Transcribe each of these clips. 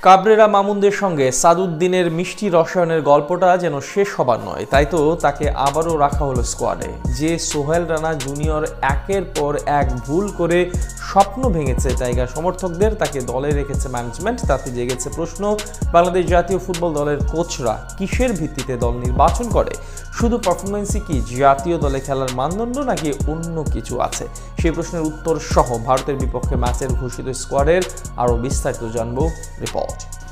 Cabrera মামুনদের সঙ্গে সাদউদ্দিনের মিষ্টি রসায়নের গল্পটা যেন শেষ হবার নয়, তাই তো তাকে আবারও রাখা হলো স্কোয়াডে। যে সোহেল রানা জুনিয়র একের পর এক ভুল করে স্বপ্ন ভেঙেছে টাইগার সমর্থকদের, তাকে দলে রেখেছে ম্যানেজমেন্ট। তাতে জেগেছে প্রশ্ন, বাংলাদেশ জাতীয় ফুটবল দলের কোচরা কিসের ভিত্তিতে দল নির্বাচন করে? শুধু পারফরমেন্সই কি জাতীয় দলে খেলার মানদণ্ড, নাকি অন্য কিছু আছে? সেই প্রশ্নের উত্তর সহ ভারতের বিপক্ষে ম্যাচের ঘোষিত স্কোয়াডের আরও বিস্তারিত জানবো রিপোর্ট।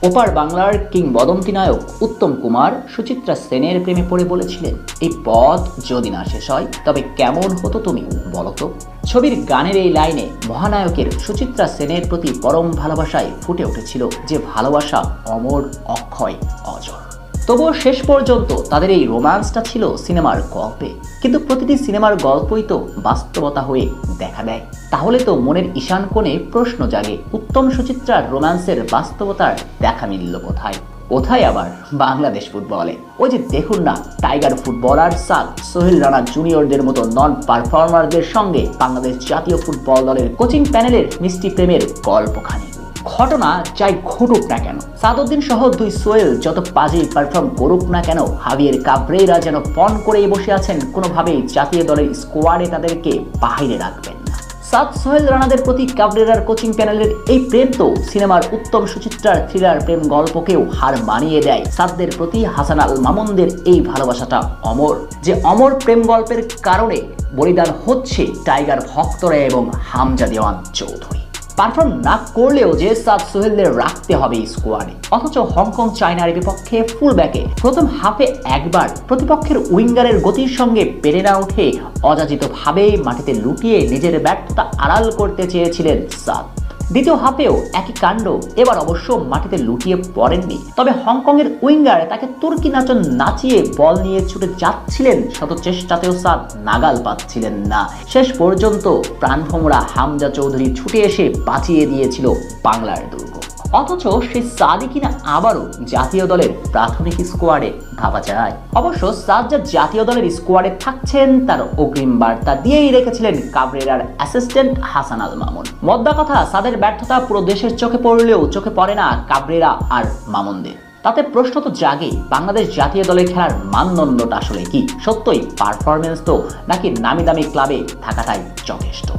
ওপার বাংলার কিংবদন্তি নায়ক উত্তম কুমার সুচিত্রা সেনের প্রেমে পড়ে বলেছিলেন, এই পথ যদি না শেষ হয় তবে কেমন হতো তুমি বলো তো। ছবির গানের এই লাইনে মহানায়কের সুচিত্রা সেনের প্রতি পরম ভালোবাসায় ফুটে উঠেছিল যে ভালোবাসা অমর, অক্ষয়, অজর। তবুও শেষ পর্যন্ত তাদের এই রোম্যান্সটা ছিল সিনেমার গল্পে, কিন্তু প্রতিটি সিনেমার গল্পই তো বাস্তবতা হয়ে দেখা দেয়। তাহলে তো মনের ঈশান কোণে প্রশ্ন জাগে, উত্তম সুচিত্রার রোম্যান্সের বাস্তবতার দেখা মিলল কোথায়? কোথায় আবার বাংলাদেশ ফুটবলে? ওই যে দেখুন না, টাইগার ফুটবলার সাদ, সোহেল রানা জুনিয়রদের মতো নন পারফর্মারদের সঙ্গে বাংলাদেশ জাতীয় ফুটবল দলের কোচিং প্যানেলের মিষ্টি প্রেমের গল্পখানি। ঘটনা যাই ঘটুক না কেন, সাদউদ্দিন সহ দুই সোহেল যত বাজে পারফর্ম করুক না কেন, হাভিয়ের কাবরেরা যেন পণ করেই বসে আছেন, কোনোভাবেই জাতীয় দলের স্কোয়াডে তাদেরকে বাহিরে রাখবেন না। সাদ সোহেল রানাদের প্রতি কাবরেরার কোচিং প্যানেলের এই প্রেম তো সিনেমার উত্তম সুচিত্রার থ্রিলার প্রেম গল্পকেও হার মানিয়ে দেয়। সাদদের প্রতি হাসান আল মামুনদের এই ভালোবাসাটা অমর, যে অমর প্রেম গল্পের কারণে বলিদান হচ্ছে টাইগার ভক্তরা এবং হামজা দেওয়ান চৌধুরী। পারফর্ম না করলেও যে সাদ সোহেলদের রাখতে হবে স্কোয়াডে, অথচ হংকং চায়নার বিপক্ষে ফুল ব্যাকে প্রথম হাফে একবার প্রতিপক্ষের উইঙ্গারের গতির সঙ্গে পেরে না উঠে অযাচিতভাবে মাটিতে লুটিয়ে নিজের ব্যর্থতা আড়াল করতে চেয়েছিলেন সাদ। দ্বিতীয় হাফেও একই কাণ্ড, এবার অবশ্য মাটিতে লুটিয়ে পড়েননি, তবে হংকংয়ের উইঙ্গার তাকে তুর্কি নাচন নাচিয়ে বল নিয়ে ছুটে যাচ্ছিলেন, শত চেষ্টাতেও সাদ নাগাল পাচ্ছিলেন না। শেষ পর্যন্ত প্রাণভোমরা হামজা চৌধুরী ছুটে এসে বাঁচিয়ে দিয়েছিল বাংলার দুর্গ। অথচ সেই সাদই কিনা আবারও জাতীয় দলের প্রাথমিক স্কোয়াডে ভাবা যায়। অবশ্য সাদ যা জাতীয় দলের স্কোয়াডে থাকছেন তার অগ্রিম বার্তা দিয়েই রেখেছিলেন কাবরেরার অ্যাসিস্ট্যান্ট হাসান আল মামুন। মোদ্দা কথা, সাদের ব্যর্থতা পুরো দেশের চোখে পড়লেও চোখে পড়ে না কাবরেরা আর মামুনদের। তাতে প্রশ্ন তো জাগে, বাংলাদেশ জাতীয় দলে খেলার মানদণ্ডটা আসলে কি? সত্যই পারফরমেন্স তো, নাকি নামি দামি ক্লাবে থাকাটাই যথেষ্ট?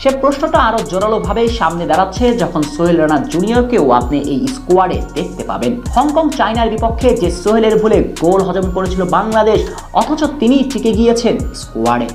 সে প্রশ্নটা আরো জোরালোভাবে সামনে দাঁড়াচ্ছে যখন সোহেল রানা জুনিয়রকেও আপনি এই স্কোয়াডে দেখতে পাবেন। হংকং চায়নার বিপক্ষে যে সোহেলের ভুলে গোল হজম করেছিল বাংলাদেশ, অথচ তিনি টিকে গিয়েছেন স্কোয়াডে।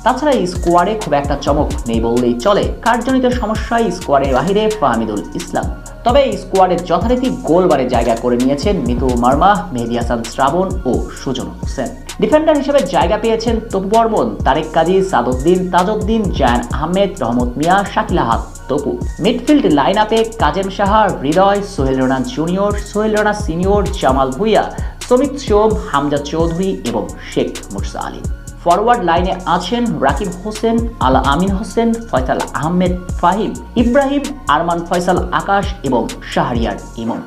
তাছাড়া এই স্কোয়াডে খুব একটা চমক নেই বললেই চলে। কার্যজনিত সমস্যায় স্কোয়াডের বাহিরে ফাহমিদুল ইসলাম, তবে এই স্কোয়াডের যথারীতি গোলবারে জায়গা করে নিয়েছেন মিতু মার্মা, মেহেদী হাসান শ্রাবণ ও সুজন হোসেন। ডিফেন্ডার হিসেবে জায়গা পেয়েছেন তপু বর্মন, তারেক কাজী, সাদউদ্দিন, তাজউদ্দিন, জায়ান আহমেদ, রহমত মিয়া, শাকিল আহাদ, তপু। মিডফিল্ড লাইন আপে কাজেম সাহা, হৃদয়, সোহেল রানা জুনিয়র, সোহেল রানা সিনিয়র, জামাল ভুইয়া, সমিত সোম, হামজা চৌধুরী এবং শেখ মুর্সা আলী। ফরওয়ার্ড লাইনে আছেন রাকিব হোসেন, আলা আমিন হোসেন, ফয়সাল আহমেদ ফাহিম, ইব্রাহিম, আরমান ফয়সাল আকাশ এবং শাহরিয়ার ইমন।